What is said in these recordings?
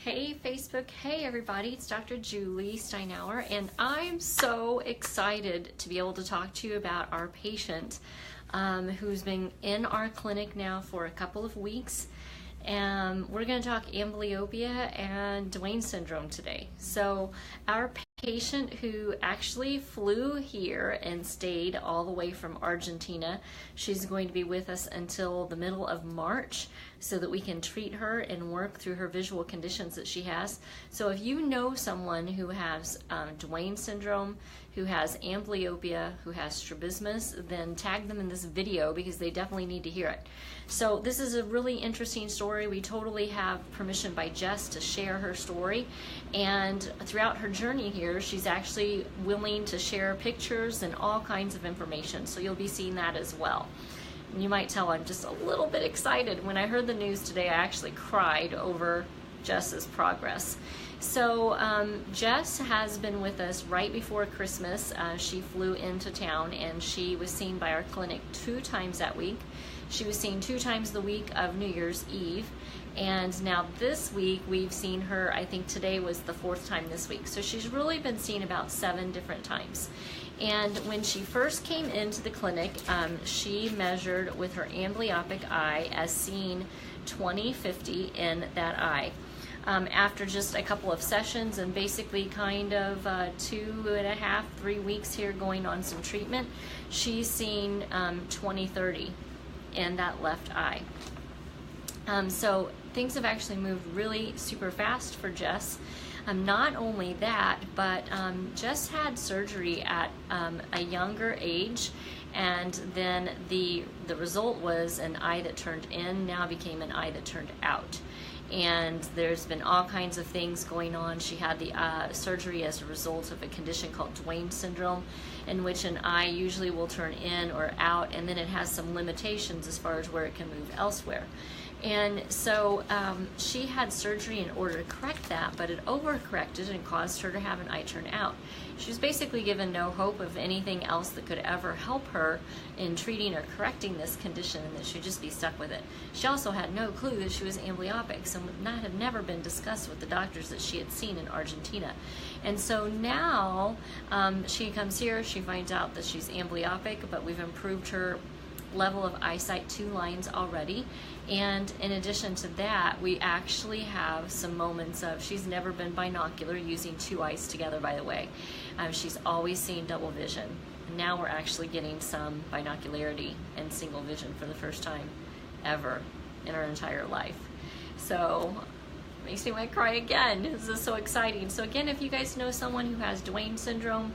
Hey Facebook, hey everybody, it's Dr. Julie Steinauer, and I'm so excited to be able to talk to you about our patient who's been in our clinic now for a couple of weeks. We're going to talk amblyopia and Duane syndrome today. So our patient who actually flew here and stayed all the way from Argentina, she's going to be with us until the middle of March so that we can treat her and work through her visual conditions that she has. So if you know someone who has Duane syndrome, who has amblyopia, who has strabismus, then tag them in this video because they definitely need to hear it. So this is a really interesting story. We totally have permission by Jess to share her story, and throughout her journey here, she's actually willing to share pictures and all kinds of information, so you'll be seeing that as well. And you might tell I'm just a little bit excited. When I heard the news today, I actually cried over Jess's progress. So Jess has been with us right before Christmas. She flew into town and she was seen by our clinic 2 times that week. She was seen 2 times the week of New Year's Eve. And now this week we've seen her, I think today was the 4th time this week. So she's really been seen about 7 different times. And when she first came into the clinic, she measured with her amblyopic eye as seen 20/50 in that eye. After just a couple of sessions and basically kind of 2.5, 3 weeks here going on some treatment, she's seen 20/30 in that left eye. So things have actually moved really super fast for Jess. Not only that, but Jess had surgery at a younger age, and then the result was an eye that turned in now became an eye that turned out. And there's been all kinds of things going on. She had the surgery as a result of a condition called Duane syndrome, in which an eye usually will turn in or out, and then it has some limitations as far as where it can move elsewhere. And so she had surgery in order to correct that, but it overcorrected and caused her to have an eye turn out. She was basically given no hope of anything else that could ever help her in treating or correcting this condition, and that she'd just be stuck with it. She also had no clue that she was amblyopic, so that had never been discussed with the doctors that she had seen in Argentina. And so now she comes here, she finds out that she's amblyopic, but we've improved her level of eyesight 2 lines already. And in addition to that, we actually have some moments of, she's never been binocular using 2 eyes together, by the way. She's always seen double vision. And now we're actually getting some binocularity and single vision for the first time ever in her entire life. So makes me want to cry again. This is so exciting. So again, if you guys know someone who has Duane syndrome,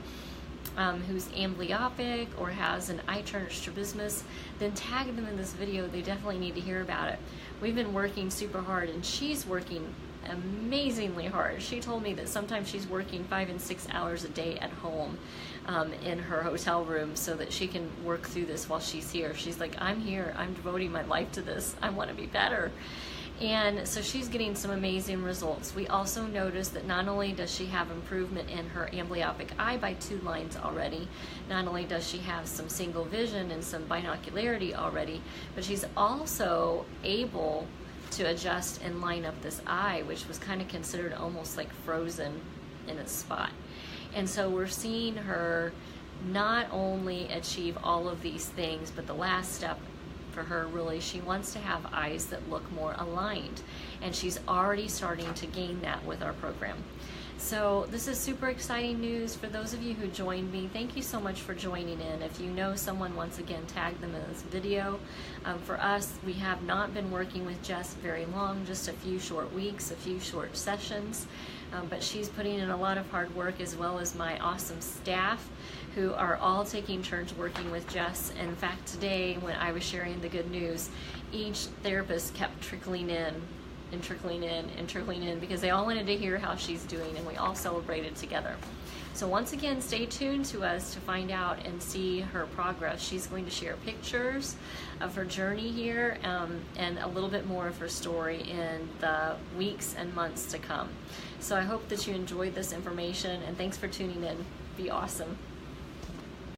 who's amblyopic or has an eye turn or strabismus, then tag them in this video. They definitely need to hear about it. We've been working super hard, and she's working amazingly hard. She told me that sometimes she's working 5 and 6 hours a day at home in her hotel room so that she can work through this while she's here. She's like, I'm here, I'm devoting my life to this, I want to be better. And so she's getting some amazing results. We also noticed that not only does she have improvement in her amblyopic eye by 2 lines already, not only does she have some single vision and some binocularity already, but she's also able to adjust and line up this eye, which was kind of considered almost like frozen in its spot. And so we're seeing her not only achieve all of these things, but the last step for her, really, she wants to have eyes that look more aligned, and she's already starting to gain that with our program. So this is super exciting news for those of you who joined me. Thank you so much for joining in. If you know someone, once again, tag them in this video. For us, we have not been working with Jess very long, just a few short weeks, a few short sessions, but she's putting in a lot of hard work, as well as my awesome staff, who are all taking turns working with Jess. And in fact, today when I was sharing the good news, each therapist kept trickling in and trickling in and trickling in because they all wanted to hear how she's doing, and we all celebrated together. So once again, stay tuned to us to find out and see her progress. She's going to share pictures of her journey here and a little bit more of her story in the weeks and months to come. So I hope that you enjoyed this information, and thanks for tuning in. Be awesome.